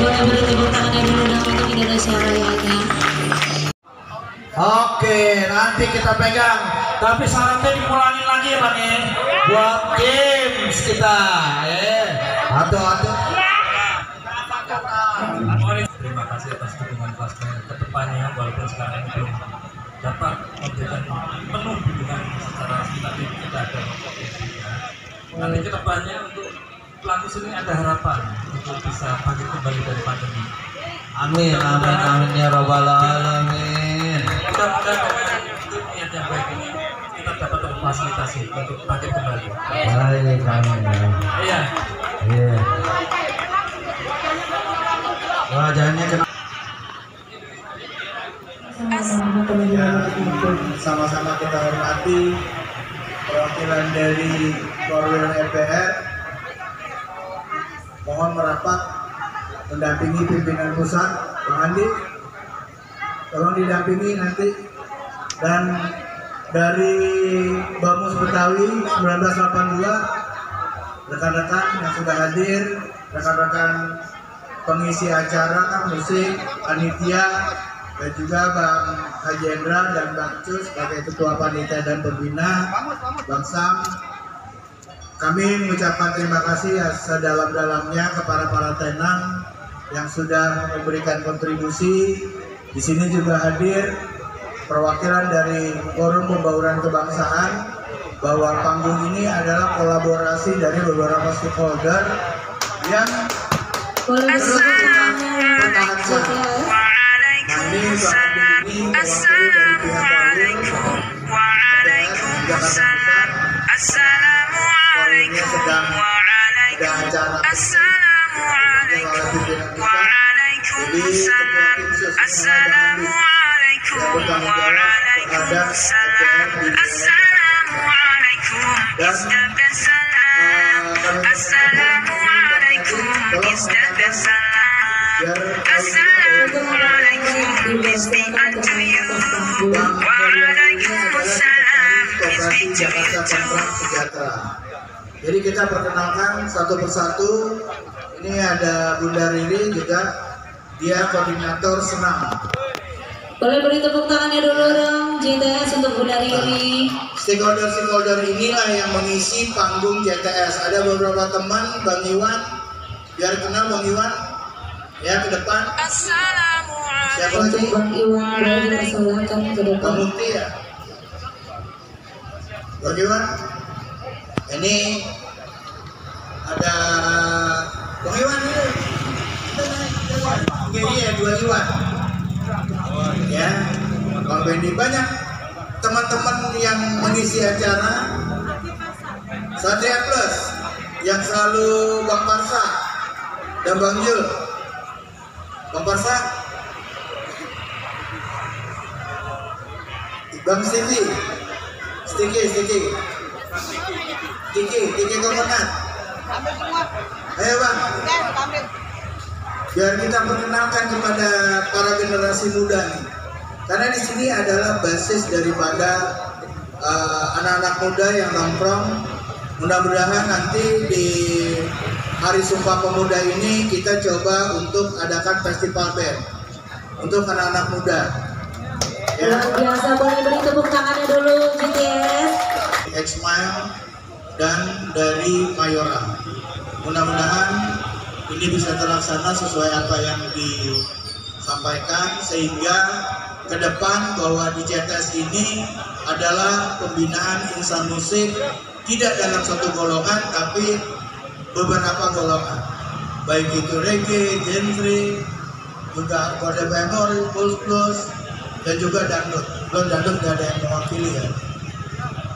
Boleh beri tepuk tangannya dulu dong untuk Indonesia Rayanya. Oke, nanti kita pegang. Tapi syaratnya diulangi lagi ya Bang ya. Buat games kita. Aduh. Terima kasih atas dukungan Pasca kedepannya, walaupun sekarang belum dapat memberikan penuh dukungan secara substantif, kita ada potensinya. Nanti kedepannya untuk pelaku seni ada harapan untuk bisa bangkit kembali dari pandemi. Amin ya rabbal alamin. Mudah-mudahan dengan itu niat yang baik ini kita dapat terfasilitasi untuk bangkit kembali. Baik, amin. Iya. Wajahnya kena. Sama-sama kita hormati perwakilan dari Korwil MPR. Mohon merapat mendampingi pimpinan pusat, Bang Andi. Tolong didampingi nanti. Dan dari Bamus Betawi 1982, rekan-rekan yang sudah hadir, rekan-rekan pengisi acara musik, panitia, dan juga Bang Haji Endra dan Bang Cus sebagai Ketua Panitia dan Pembina, Bang Sam. Kami mengucapkan terima kasih sedalam-dalamnya kepada para tenang yang sudah memberikan kontribusi. Di sini juga hadir perwakilan dari Forum Pembauran Kebangsaan, bahwa panggung ini adalah kolaborasi dari beberapa stakeholder yang Jakarta Tentram Sejahtera. Jadi kita perkenalkan satu persatu. Ini ada Bunda Riri juga, dia koordinator senam. Boleh beri tepuk tangannya dulu dong JTS untuk Bunda Riri. Stakeholder inilah yang mengisi panggung JTS. Ada beberapa teman, Bang Iwan, biar kenal Bang Iwan ya ke depan. Siapa lagi? Bang Iwan boleh dipersilakan ke depan. Bang Mukti ya. Bang Iwan, ini ada Bang Iwan ini. Oke, iya dua Iwan. Ya, Bang Bendi, banyak teman-teman yang mengisi acara. Satria Plus yang selalu Bang Parsa dan Bang Jul. Bang Parsa, Bang Stiki Komenat. Ayo Bang, biar kita perkenalkan kepada para generasi muda nih. Karena di sini adalah basis daripada anak-anak muda yang nongkrong. Mudah-mudahan nanti di Hari Sumpah Pemuda ini kita coba untuk adakan festival band untuk anak-anak muda. Ya. Luar biasa, boleh beri tepuk tangannya dulu JTS. X-Mile dan dari Mayora. Mudah-mudahan ini bisa terlaksana sesuai apa yang disampaikan, sehingga ke depan bahwa di JTS ini adalah pembinaan insan musik tidak dalam satu golongan tapi beberapa golongan, baik itu reggae, genre, juga kode bemol, plus dan juga dangdut. Belum dangdut nggak ada yang mewakili ya,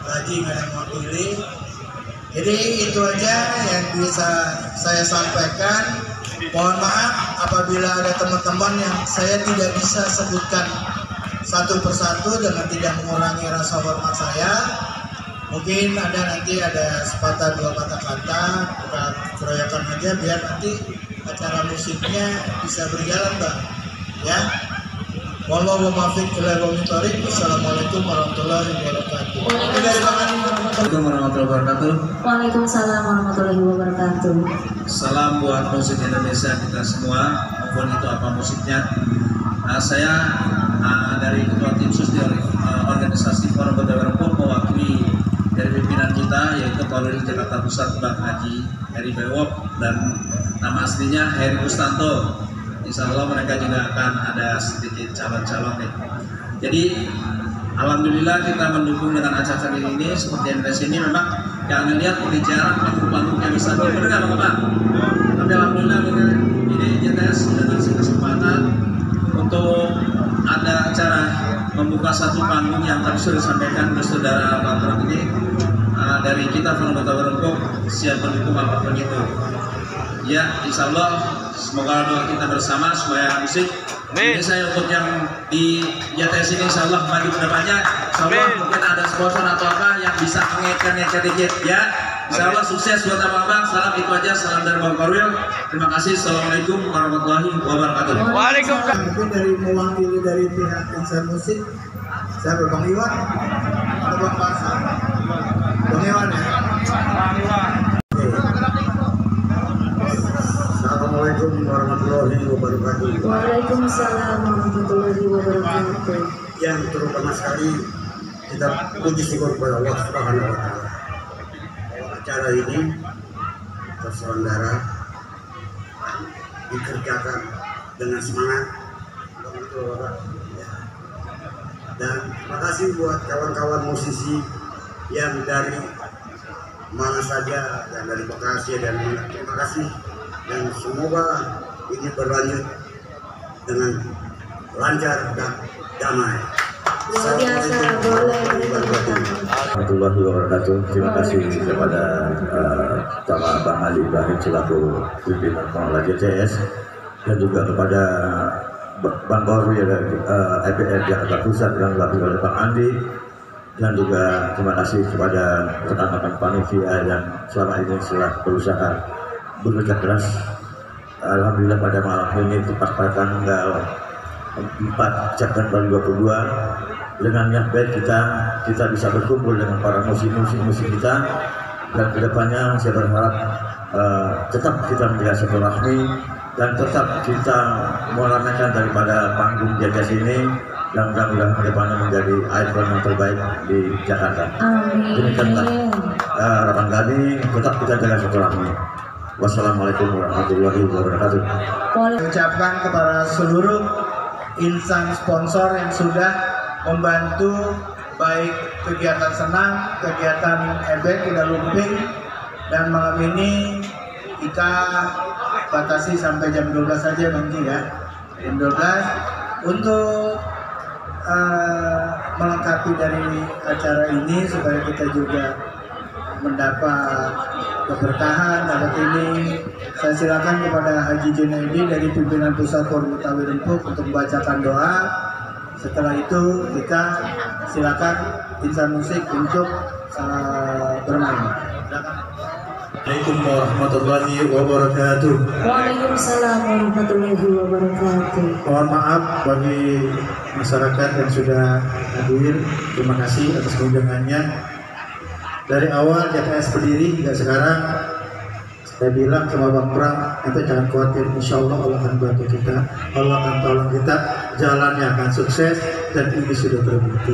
Haji nggak ada yang mewakili. Jadi itu aja yang bisa saya sampaikan. Mohon maaf apabila ada teman-teman yang saya tidak bisa sebutkan satu persatu dengan tidak mengurangi rasa hormat saya. Mungkin nanti ada sepatah dua kata-kata, kita keroyokan aja biar nanti acara musiknya bisa berjalan, Bang. Ya. Wallahu muwaffiq ila aqwamit thoriq. Wassalamualaikum warahmatullahi wabarakatuh. Assalamualaikum warahmatullahi wabarakatuh. Waalaikumsalam warahmatullahi wabarakatuh. Salam buat musik Indonesia kita semua. apapun itu apa musiknya. Saya dari ketua tim sus di organisasi Forum Betawi Rempuk mewakili dari pimpinan kita yaitu Polres Jakarta Pusat Bang Haji Heri Bewok dan nama aslinya Heri Kustanto. Insya Allah mereka juga akan ada sedikit calon-calon nih. Jadi alhamdulillah kita mendukung dengan acara ini seperti yang di sini. Memang jangan lihat pembicaraan panggung-panggung yang bisa benar nggak Bapak? Tapi alhamdulillah ini JTS sudah ngasih kesempatan untuk ada acara membuka satu panggung yang tadi sudah disampaikan oleh saudara Pak Pram ini. Dari kita Forum Betawi Rempuk siap mendukung apapun itu. Ya, insya Allah semoga doa kita bersama supaya musik ini saya untuk yang di JTS ini insya Allah maju ke depannya. Insya Allah mungkin ada sponsor atau apa yang bisa mengingatkan dikit ya. Insya Allah sukses buat abang-abang. Salam itu aja, salam dari Bang Korwil. Terima kasih. Assalamualaikum warahmatullahi wabarakatuh. Waalaikumsalam. Mungkin dari mewakili dari pihak insan musik, saya Bang Iwan atau Bang Pasar. Bang Iwan ya. Assalamualaikum warahmatullahi wabarakatuh. Waalaikumsalam warahmatullahi wabarakatuh. Yang terutama sekali kita puji syukur kepada Allah Subhanahu wa taala. Acara ini terselenggara dikerjakan dengan semangat. Dan terima kasih buat kawan-kawan musisi yang dari mana saja dan dari Bekasi dan terima kasih dan semoga ini berlanjut dengan lancar dan damai. Luar biasa, boleh bertemu. Warahmatullahi wabarakatuh. Terima kasih kepada Bapak Bang Ali Ibrahim selaku pimpinan pengelola JTS dan juga kepada Bang Korwil dari EPR Jakarta Pusat yang dilakukan oleh Bang Andi, dan juga terima kasih kepada rekan-rekan panitia yang selama ini telah berusaha bekerja keras. Alhamdulillah pada malam ini tepat pada tanggal 4 September 2022 dengan niat baik kita bisa berkumpul dengan para musik kita, dan kedepannya saya berharap tetap kita menjaga silaturahmi dan tetap kita meramaikan daripada panggung JTS ini, dan mudah-mudahan kedepannya menjadi ikon yang terbaik di Jakarta. Demikianlah harapan kami, tetap kita jaga silaturahmi. Wassalamualaikum warahmatullahi wabarakatuh. Ucapkan kepada seluruh insan sponsor yang sudah membantu baik kegiatan senam, kegiatan ebek, kuda lumping, dan malam ini kita batasi sampai jam 12 saja nanti ya, jam 12 untuk melengkapi dari acara ini supaya kita juga mendapat keberkahan. Dapat ini saya silakan kepada Haji Junaidi dari pimpinan Pusat Forum Betawi Rempuk untuk membacakan doa. Setelah itu kita silakan insan musik untuk bermain. Assalamualaikum warahmatullahi wabarakatuh. Waalaikumsalam warahmatullahi wabarakatuh. Mohon maaf bagi masyarakat yang sudah hadir. Terima kasih atas kunjungannya. Dari awal JTS berdiri hingga sekarang, saya bilang sama Bang Pram, itu jangan khawatir, insya Allah Allah akan bantu kita, Allah akan tolong kita, jalannya akan sukses, dan ini sudah terbukti.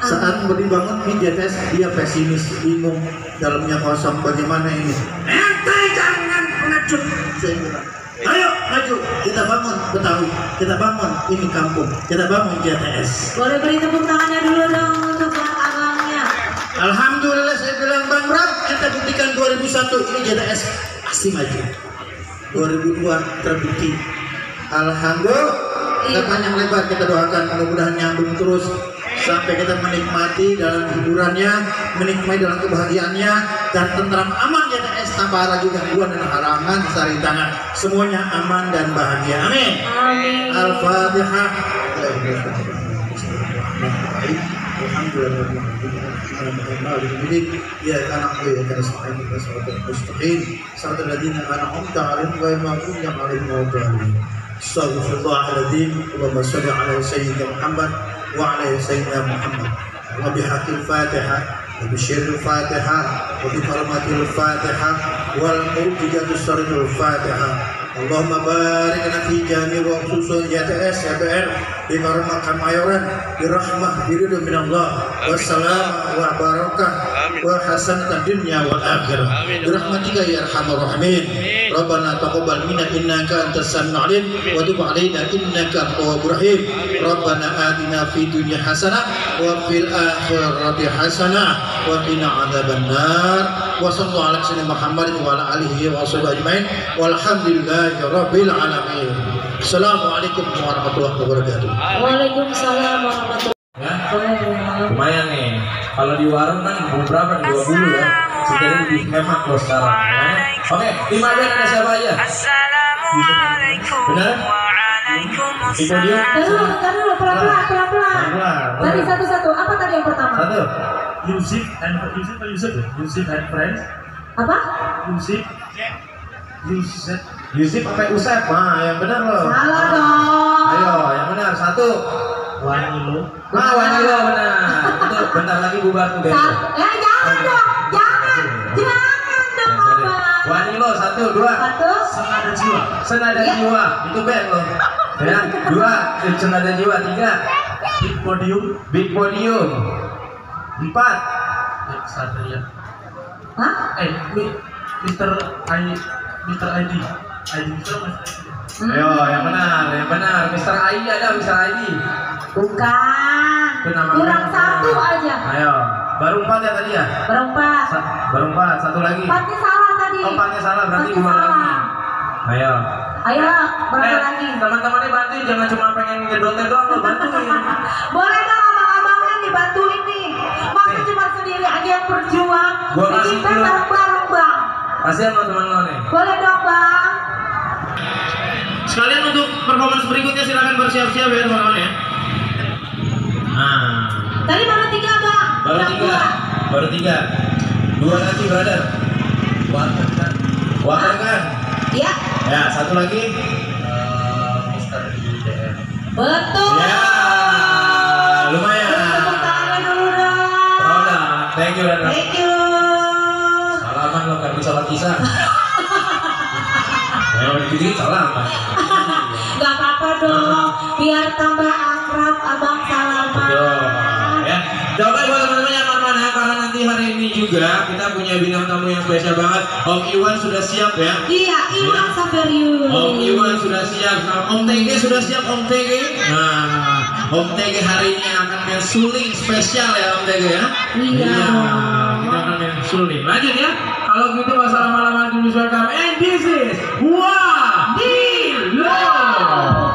Saat mau dibangun di JTS, dia pesimis, bingung, dalamnya kosong, bagaimana ini? Ente jangan pengecut, saya bilang. Ayo maju, kita bangun Betawi, kita bangun ini kampung, kita bangun JTS. Boleh beri tepuk tangannya dulu dong untuk abangnya. Alhamdulillah saya bilang Bang Ram, kita buktikan 2001 ini JTS pasti maju. 2002 terbukti. Alhamdulillah. Kita panjang lebar kita doakan mudah-mudahan nyambung terus sampai kita menikmati dalam hiburannya, menikmati dalam kebahagiaannya, dan tentram aman JTS tanpa lagi gangguan dan halangan sari tangan. Semuanya aman dan bahagia. Amin. Amin. Al-Fatihah. يا أنا أحيي كنستعين بصراط المستقيم صراط الذين أنعمت عليهم غير المغضوب عليهم ولا الضالين استغفر الله العظيم اللهم صل على سيدنا محمد وعلى سيدنا محمد وبحق الفاتحة وبشر الفاتحة وبحرمة الفاتحة والمرتجة الشرط الفاتحة Allahumma barik lana fi jami wa khususan JTS CBR di Karma Kamayoran di rahmah biridho min Allah wassalam wa barakah wa hasanatan dunya wal akhirah bi rahmatika ya arhamar rahimin. Rabbana taqabbal minna innaka antas samiul alim wa tub alaina innaka at-tawwabur rahim. Rabbana atina fid dunya hasanah wa fil akhirati hasanah wa qina adzabannar. Wa sallallahu ala sayyidina Muhammadin wa ala alihi wa sahbihi ajmain walhamdulillahi rabbil alamin. Assalamualaikum warahmatullahi wabarakatuh. Waalaikumsalam warahmatullahi Ya, wabarakatuh. lumayan nih. Kalau di warung kan berapa? 20 ya. Jadi lebih hemat loh sekarang. Ya. Oke, 5 band ada siapa aja? Benar? Di podium? Tahan dulu, pelan-pelan. Pelan-pelan. Tadi satu-satu, apa tadi yang pertama? Satu. Music and friends. Apa? Music. Yusuf pakai Usep. Nah, yang benar loh. Salah dong. Ayo, yang benar. Satu. Wanilo. Nah, Wanilo benar. Itu bentar lagi bubar tuh band. Jangan dong, jangan dong, Abang. Wanilo 1, 2. Satu. Senada jiwa. Senada Ya. jiwa. Itu band loh. Ya, 2. Senada jiwa. 3. Big podium. Big podium. 4. Satria. Hah? Mr. ID. Ayo, yang benar. Mr. ID ada, Mr. ID. Bukan. Itu nama Kurang band. satu aja. Ayo, baru 4 ya tadi ya? Berempat. Baru 4, satu lagi. Empatnya salah tadi. Oh, 4-nya salah, berarti Empatnya 2 lagi. salah. Ayo. Ayo, berapa lagi? Teman-temannya bantuin, jangan cuma pengen ngedotnya doang lo, bantuin. Boleh dong abang-abangnya dibantuin nih. Masa cuma sendiri aja yang berjuang. Gua kasih Kita dulu. bareng-bareng, Bang. Kasihan lo teman lo nih. Boleh dong, Bang. Sekalian untuk performance berikutnya silakan bersiap-siap ya teman-teman ya. Nah, Tadi baru 3, Bang. baru Udah 3. dua. Baru 3. 2 lagi, brother. Water kan? Iya, Ya, satu lagi. Mr. IDM. betul. Ya, lumayan. Tepuk tangannya dulu dong. Roda, thank you, brother. Thank you. Salaman lo kan bisa kisah. Ya, dikit-dikit salaman. Gak apa-apa dong. Biar tambah akrab, Abang salaman. Betul. Ya, coba buat teman-teman yang mana karena nanti hari ini juga kita punya bintang tamu yang spesial banget. Om Iwan sudah siap ya. Iya, Iwan Saberius. Om Iwan sudah siap. Om TG sudah siap, Om TG. Nah, Om TG hari ini akan main suling spesial ya Om TG ya. Iya. Kita akan main suling. Lanjut ya. Kalau gitu wassalam lama-lama dulu welcome. And this is Wanilo.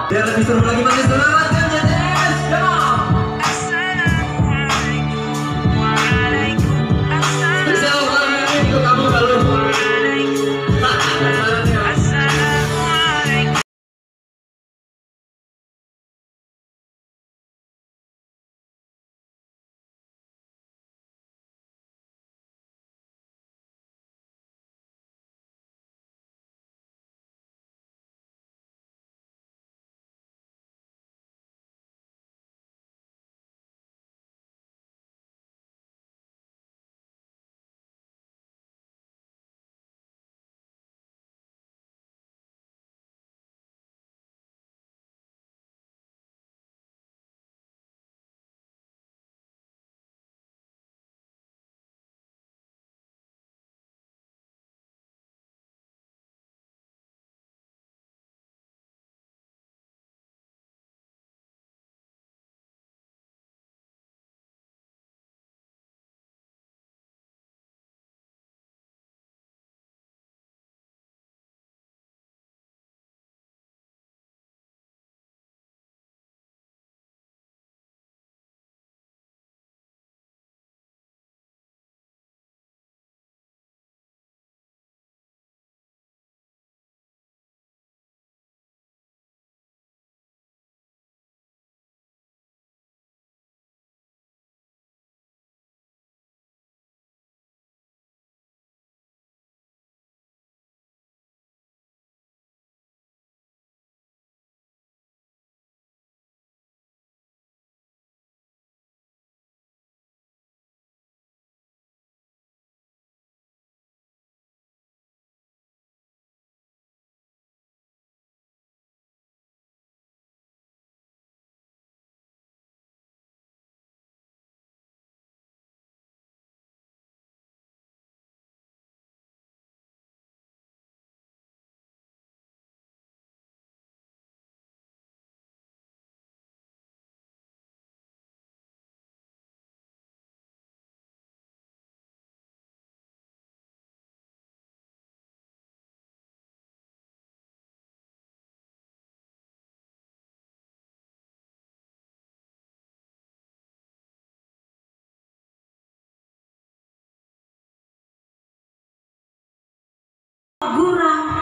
Biar lebih seru lagi manis selamat.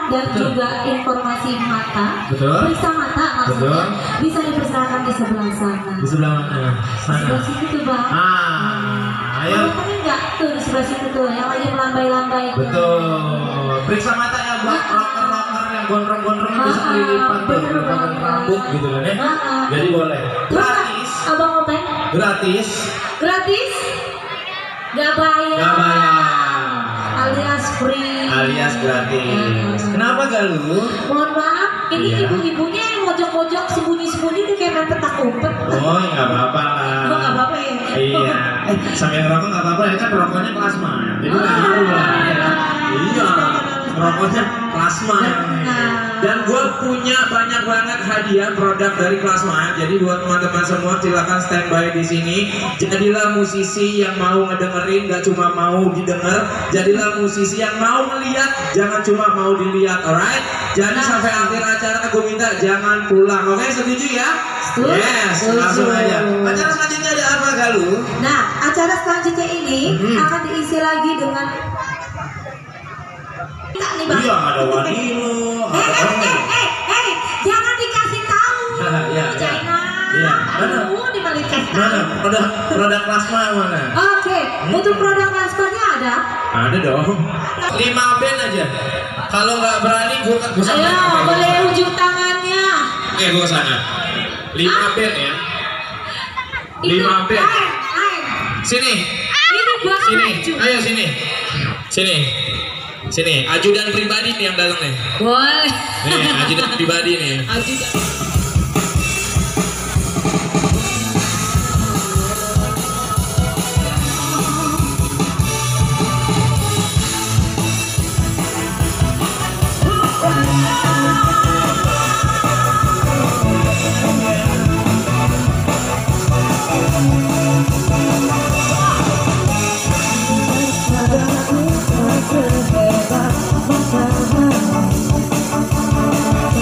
dan juga informasi mata. Betul. Periksa mata maksudnya. Betul. Bisa dipersilakan di sebelah sana. Di sebelah mana? Sana. Sebelah situ tuh bang. Ayo. Kan enggak tuh di sebelah situ tuh yang lagi melambai-lambai. Betul. Periksa mata ya buat rocker-rocker yang gondrong-gondrong itu bisa kelilipan tuh, pakai rambut gitu kan ya. Jadi boleh. Gratis. Abang Openg? Gratis. Gratis? Gak bayar. Gak bayar. Alias free. Alias gratis. Kenapa Galuh? Mohon maaf, ini Iya. ibu-ibunya yang mojok-mojok sembunyi-sembunyi dia kayak main petak umpet. Oh, ya nggak apa-apa lah. Oh, nggak apa-apa ya? Iya. Sambil ngerokok nggak apa-apa ya kan rokoknya plasma. Jadi nggak ngaruh lah. Ya. Iya. Rokoknya plasma. Dan gue punya banyak banget hadiah produk dari Plasma. Jadi buat teman-teman semua silakan standby di sini. Jadilah musisi yang mau ngedengerin, gak cuma mau didengar. Jadilah musisi yang mau melihat, jangan cuma mau dilihat, alright? Jadi sampai akhir acara aku minta jangan pulang. Oke, setuju ya? Yes, langsung aja. Acara selanjutnya ada apa Galuh? Nah, acara selanjutnya ini akan diisi lagi dengan enggak nih bang? Iya, ada Wadino, ada jangan dikasih tahu. Iya, China. Iya, mana? Dibalikan. Mana? Produk Plasma mana? Oke, untuk produk plasmanya ada. Ada dong. 5 band aja. Kalau nggak berani gue sampai. Ayo, boleh ujung tangannya. Oke, gue kesana. 5 band ya. 5 band. Lain. Sini. Ini buat Sini. maju. Ayo sini. Sini. Sini. Ajudan pribadi nih yang datang nih. Boleh. Nih, ajudan pribadi nih. Ajudan.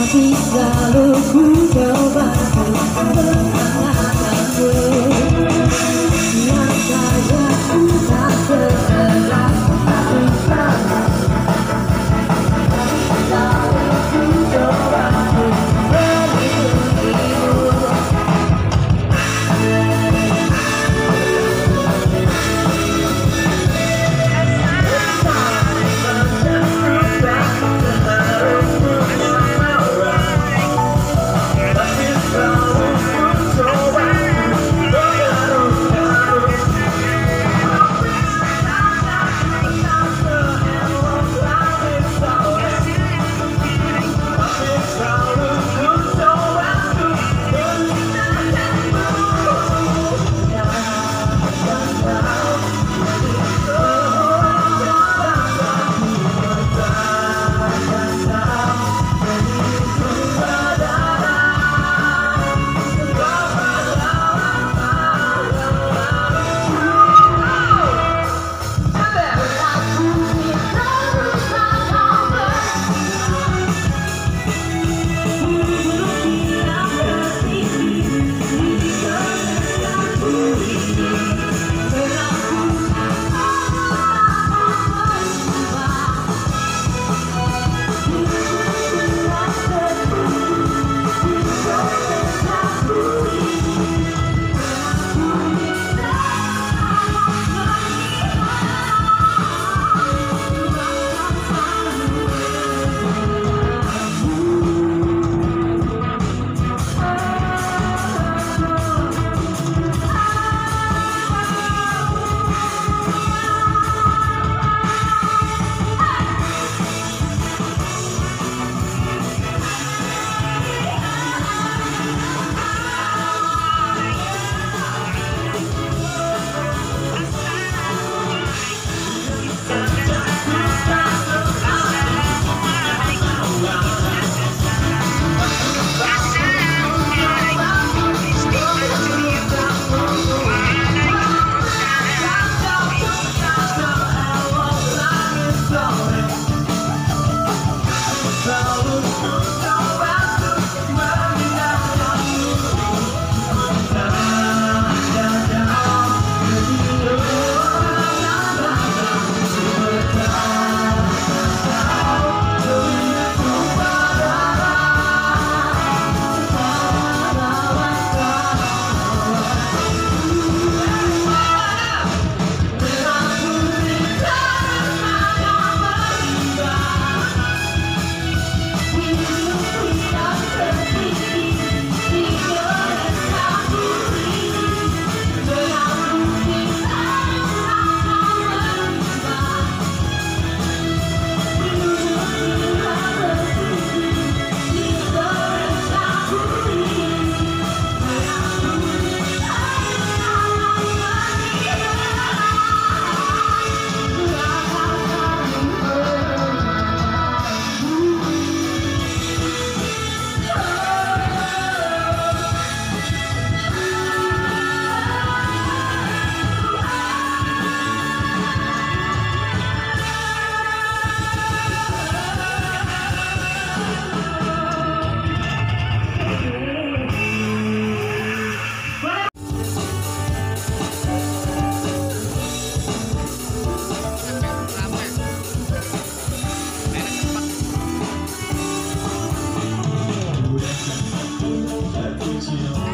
Tapi selalu ku kecil